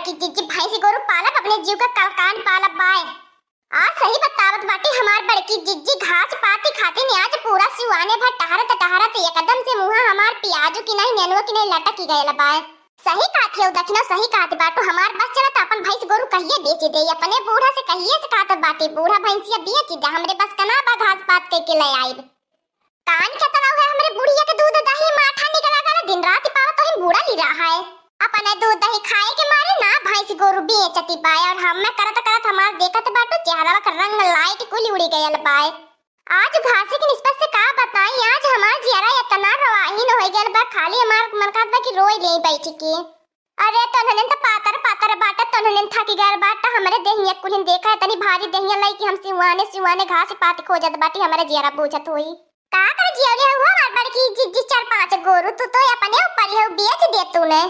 बड़की जीजी भैंसी गोरु पालब अपने जीव का कलकान पालब बाय। आज सही बतावत बाटी हमार बड़की जीजी घास पाती खाती ने आज पूरा सिवाने भर टहरत एकदम से मुंह हमार पियाजू की नहीं नेनुआ की नहीं लटक की गयल बाय। सही कात है दखना सही कात बाटू हमार बस चलत अपन भैंस गोरु कहिए बेच दे अपने बूढ़ा से कहिए से कात बाटी बूढ़ा भैंसिया बेच दे हमरे बस कना बा घास पात के ले आइब। कान खतरा है हमरे बुढ़िया के दूध दही माठा निकला गला दिन रात पावत तो ही बूढ़ा ली रहा है अपने दूध दही खाए के मारे ना भैंस गोरु बेचती पाए और हम में करत हमार देखत बाटू चेहरा का रंग लाइट कुली उड़ी गयल पाए। आज घासी की निस्बत से का बताई आज हमार चेहरा इतना रवाही न हो गयल बा खाली हमार मन कहत बा कि रोई ले बैठ के। अरे तनहन त पातर बाटा तनहन थकी गयल बाटा हमरे देहिया कुलिन देखा तनी भारी देहिया लाई कि हम सिवाने घास पात खोजत बाटी हमरे चेहरा पूछत होई का कर जियले हुआ हमार बड़की जिज्जी 4-5 गोरु तू तो अपने ऊपर है बेच दे तूने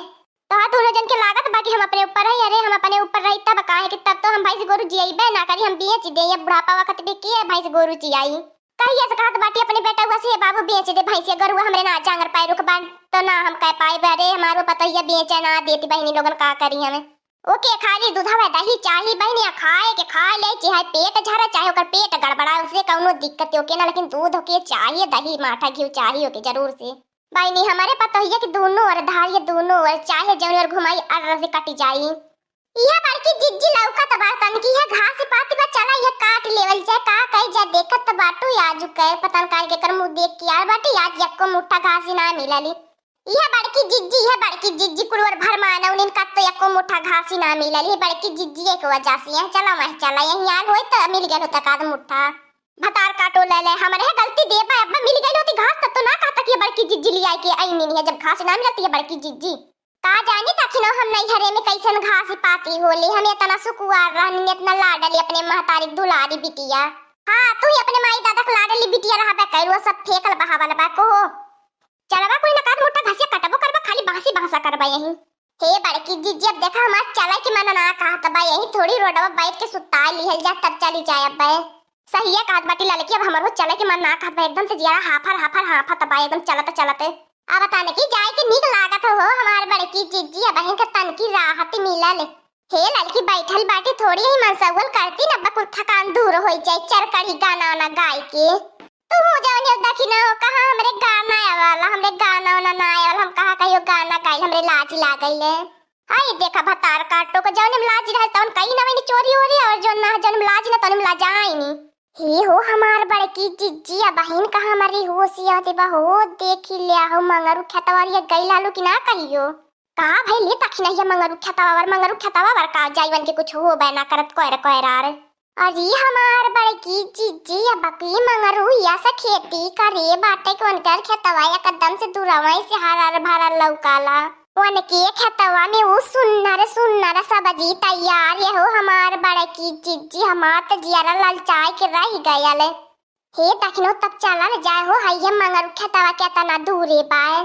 तो दोनों जन के लागत बाकी हम अपने ऊपर है। अरे हम अपने ऊपर रही तब काहे कि तब तो हम भैंस गोरु जियबे ना करी हम बेच दे ये बुढ़ापा वक्त भी के भैंस गोरु जियाई कहिए से कहत बाटी अपने बेटा हुआ से बाबू बेच दे भैंस गोरु हमरे ना जांगर पैरू के बान तो ना हम कह पाए अरे हमारो पता है बेचे ना देती बहनी लोगन का करी हमें ओके खाली दूधवा दही चाहिए बहनी खाए के खा ले चाहे पेट झरा चाहे ओकर पेट गड़बड़ा उसे कौनो दिक्कत ओके ना लेकिन दूध होके चाहिए दही माठा घी चाहिए ओके जरूर से बहनी हमारे पता है कि दोनों और धारिये दोनों और चाहे जौन और घुमाई अर से कटी जाई यह बड़की जिज्जी लौका तबार तन की है घास पाती बा चला यह काट लेवल जाए का कह जा देखत त बाटू याजू कह पता न काल के कर मुंह देख के यार बाटी आज यक्को मुट्ठा घास ना मिलली यह बड़की जिज्जी कुड़वर भर माना उन का तो यक्को मुट्ठा घास ना मिलली बड़की जिज्जी एक वजह से है चला मैं चला यही यार होय त मिल गेल होता का मुट्ठा भतार काटो ले हमरे गलती दे बा अब मिल गई होती घास तो ना कहता कि बड़की जिज्जी ले आई के आई नहीं है जब घास ना मिलती है बड़की जिज्जी का जानी तखनो हम नहीं घरे में कैसन घास पाती होली हम इतना सुकुआर रहनी इतना लाडली अपने महतारी दुलारी बिटिया। हां तू ही अपने माई दादा के लाडली बिटिया रहा बा कइरो सब फेकल बहावल बा को चलवा कोई ना काट मोटा घासिया कटबो करबा खाली बांसी भाषा करबा यही हे बड़की जिज्जी अब देखा हमार चला के मन ना कहत बा यही थोड़ी रोडवा बैठ के सुता लिहल जा तब चली जाए अब सही है काट बाटी ललकी अब हमारो चले के मन ना कहत बा एकदम से जिया हाफर हाफत बा एकदम चलते अब बताने की जाए के नीक लागत हो हमार बड़की जिज्जी अब का तन की राहत मिलल हे ललकी बैठल बाटी थोड़ी ही मनसवल करती न बकुल थकान दूर हो जाए चरकड़ी गाना ना गाय के तू हो जाओ देखी ना कहां हमरे गाना आवाला हमरे गाना ना आयल हम कहां कहियो गाना गाइल हमरे लाज लागइले हाय देखा भतार काटो को जौन लाज रह तौन कहीं ना वही चोरी हो रही और जो ना जौन लाज ना तौन ला जाई नी हे हो हमार बड़की जिज्जी बहन कहां हमारी होशिया देबा हो देखी ले हो मंगरू खेतवारिया गई लालू की ना कहियो का भाई ले तखी नहीं मंगरू खेतवार का जाईवन के कुछ हो बना करत कोयरार अरे हमार बड़की जिज्जी बकरी मंगरू या सा खेती करे बाटे कोन कर खेतवाया कदम से दूरवाई से हरार भरल लौकाला वन के खेतवा में वो सुन्नर सब्जी तैयार है हो हमार बड़की जिज्जी हमार त जियारा ललचाए के रह गयल हे तखनो तब चला जाए हो हइया मंगर खेतवा के तना दूरे बाए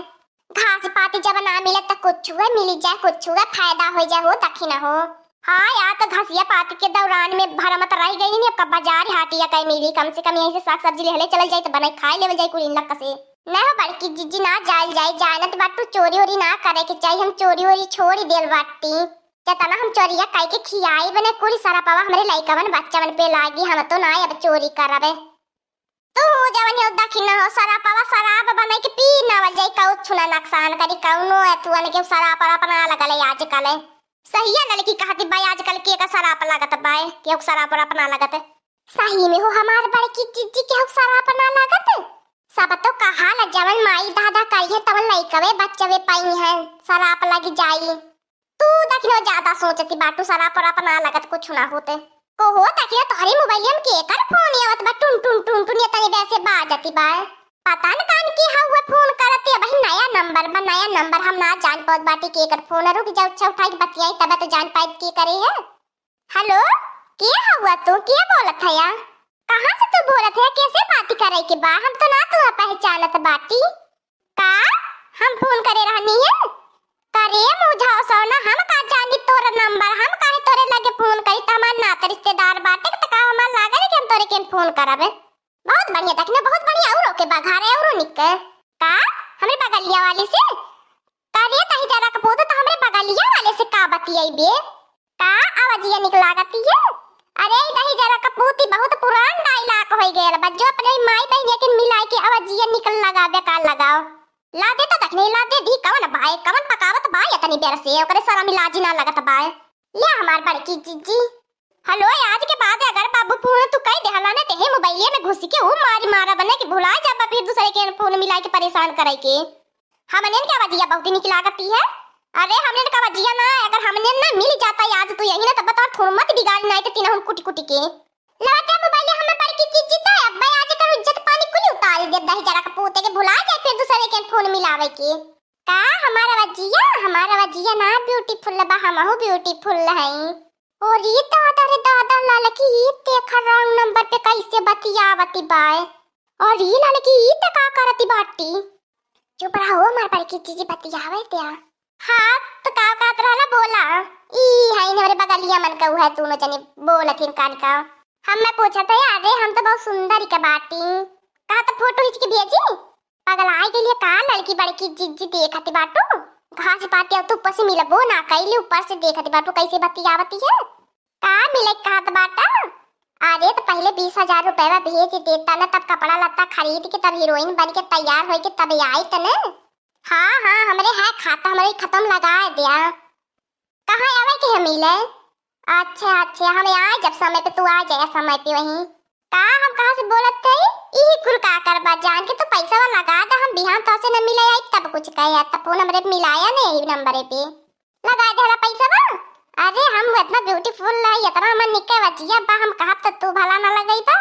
घास पाती जब ना मिले त कुछ हुआ मिल जाए कुछ हुआ फायदा हो जाए हो तखना हो हां या तो घसिया पाती के दौरान में भरमत रह गई नहीं अब बाजार हाटिया कहीं मिली कम से कम यहीं से साग सब्जी ले चल जाए तो बनाई खाए लेवल जाए कुल लक से ना बड़की जिज्जी ना जाए जानत बाटू चोरी ओरी ना करे के चाहिए हम चोरी ओरी छोड़ देल बाटी जतना हम चोरिया काई के खियाई बने कुल सारा पावा हमरे लइकावन बच्चावन पे लागी हम तो ना अब चोरी करबे तू हो जावनी ओदा खिना हो सारा पावा शराब बनाई के पी ना वल जाई कौ छुना नुकसान करी कौनो एथुन के शराब पर अपना लगले आजकल सही है लड़की कहती भाई आजकल के का शराब लागत बाय के शराब पर अपना लागत सही में हो हमार बड़की जिज्जी के शराब ना लागत सब तो कहा न जवन माई दादा कहिए तवन लइकवे बच्चवे पाई है शराब लगी जाई तू देखियो ज्यादा सोचती बाटू शराब पर अपना लागत कुछ ना होते को हो देखियो तोहरे मोबाइल में के कर फोन आवत बा टुन ये तनी वैसे बाजती बा पता न कान के हुआ फोन करते भाई नया नंबर हम ना जान पात बाटी के कर फोन रुक जाओ अच्छा उठाई बतियाई तब तो जान पाए के करे है हेलो के हुआ तू के बोलत है या कहां से तू बोलत है कैसे बात करे के बा हम तो ना तू पहचानत बाटी का हम फोन करे रहनी है करे मुझाओ सोना हम का जानी तोर नंबर हम काहे तोरे लगे फोन करी त हमार नात रिश्तेदार बाटे त का हमार लागल कि हम तोरे के फोन करबे बहुत बढ़िया देखने बहुत बढ़िया औरो के बघारे औरो निके का हमरे बगलिया वाले से करे तही जरा के बोतो त हमरे बगलिया वाले से का बतियाई बे का आवाजिया निकला गती है। अरे नहीं जरा कपूती बहुत पुरान डायलॉग हो गया बज्जो अपने माई बहन के मिलाई के आवाजिया निकल लगावे का लगाओ ला दे तो तकने ला दे दी कवन भाई कवन पकावत भाई इतनी बेर से ओकरे सारा मिलाजी ना लगत भाई ले हमार बड़की जीजी। हेलो आज के बाद अगर बाबू फोन तू कह दे हलाने ते मोबाइल में घुस के वो मारी मारा बने कि भुला जा फिर दूसरे के फोन मिला के परेशान करे के हमने क्या आवाजिया बहुत निकला करती है। अरे हमने का आवाजिया ना अगर हमने ना मिल जाता आज तू यही ना तब बता थोड़ा मत बिगाड़ नहीं तो तीनों हम कुटी कुटी के लगा मोबाइल हमें बड़की जीजी तो अब भाई आज का इज्जत पानी कुली उतार दे दही जरा का पूते के भुला जाए फिर दूसरे के फोन मिलावे के का हमारा आवाजिया ना ब्यूटीफुल बा हमहु ब्यूटीफुल है। और ये दादा लड़की देख रंग नंबर पे कैसे बतियावती बाय और ये लड़की ते का करती बाटी चुप रहो हमार बड़की जीजी बतियावे त्या हां तो का रहला बोला ई है हमरे बगलिया मन का है तू न जाने बोलथिन कान का हम मैं पूछा था अरे हम तो बहुत सुंदर के बाटी का तो फोटो खींच के भेजी पागल आई के लिए का लड़की बड़की जीजी देखती बाटू घास पाती तो ऊपर से मिलबो ना कैली ऊपर से देखती बाटू कैसे बतियावती है का मिले कहत बाटा। अरे तो पहले 20,000 रुपया भेज देता ना तब कपड़ा लत्ता खरीद के तब हीरोइन बन के तैयार हो के तब आई तने हाँ हमरे है खाता हमरे खत्म लगा दिया कहाँ आवे के हम मिले अच्छा हमें आ जब समय पे तू आ जाए समय पे वहीं का हम कहाँ से बोलत थे ई कुल का करबा जान के तो पैसा लगा दा हम बिहान तो से न मिले आई तब कुछ कहे तब फोन हमरे मिलाया नहीं नंबर पे लगा दे हला पैसा बा। अरे हम इतना ब्यूटीफुल है इतना मन निके वजिया बा हम कहा तो तू भला ना लगई बा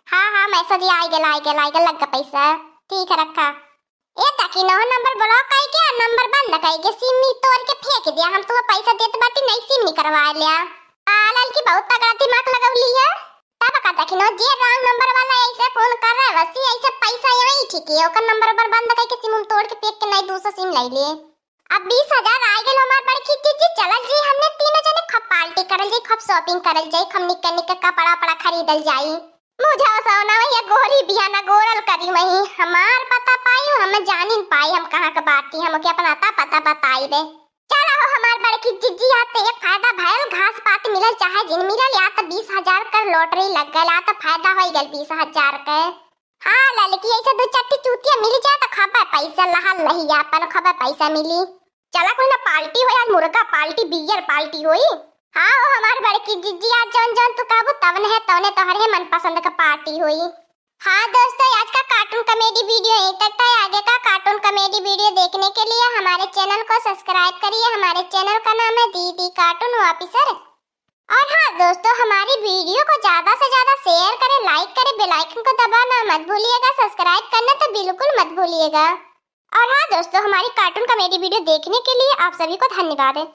हां मैसेज आई गेल लग गया पैसा ठीक है रखा ए ताकि नो नंबर ब्लॉक कई के नंबर बंद कई के सिम मी तोड़ के फेंक दिया हम तो पैसा देत बाटी नहीं सिम मी करवा लिया आलल की बहुत तगड़ा दिमाग लगवली है तब कहता कि नो जे रॉन्ग नंबर वाला ऐसे फोन कर रहा है वैसे ऐसे पैसा यही ठीक है ओकर नंबर पर बंद कई के सिम तोड़ के फेंक के नहीं दूसरा सिम ले लिए अब 20,000 आ गेल हमार बड़की जीजी चलल जी हमने तीनों जने खप पार्टी करल जी खप शॉपिंग करल जाई हम निक कपड़ा खरीदल जाई मुझे सोना वही गोरी बियाना गोरल करी वही हमार पता पाई हम जानिन पाई हम कहां का बाटी हम के अपना पता बताई दे चलो हो हमार बड़की जीजी आते एक फायदा भयल घास पात मिलल चाहे जिन मिलल या तो 20,000 का लॉटरी लग गल आ तो फायदा होई गल 20,000 के हां लड़की ऐसे दो चट्टी चूतिया मिल जाए तो खबर पैसा लहल लही अपन खबर पैसा मिली चला कोई ना पार्टी हो या मुर्गा पार्टी बियर पार्टी होई हाँ वो हमार बड़की जीजी आज जौन तू काबू तवन है तवने तोहरे मन पसंद का पार्टी हुई। हाँ दोस्तों आज का कार्टून कॉमेडी वीडियो यहीं तक था आगे का कार्टून कॉमेडी वीडियो देखने के लिए हमारे चैनल को सब्सक्राइब करिए हमारे चैनल का नाम है दीदी कार्टून ऑफिसर। और हाँ दोस्तों हमारी वीडियो को ज्यादा से ज्यादा शेयर करें लाइक करें बेल आइकन को दबाना मत भूलिएगा सब्सक्राइब करना तो बिल्कुल मत भूलिएगा। और हाँ दोस्तों हमारी कार्टून कॉमेडी वीडियो देखने के लिए आप सभी को धन्यवाद है।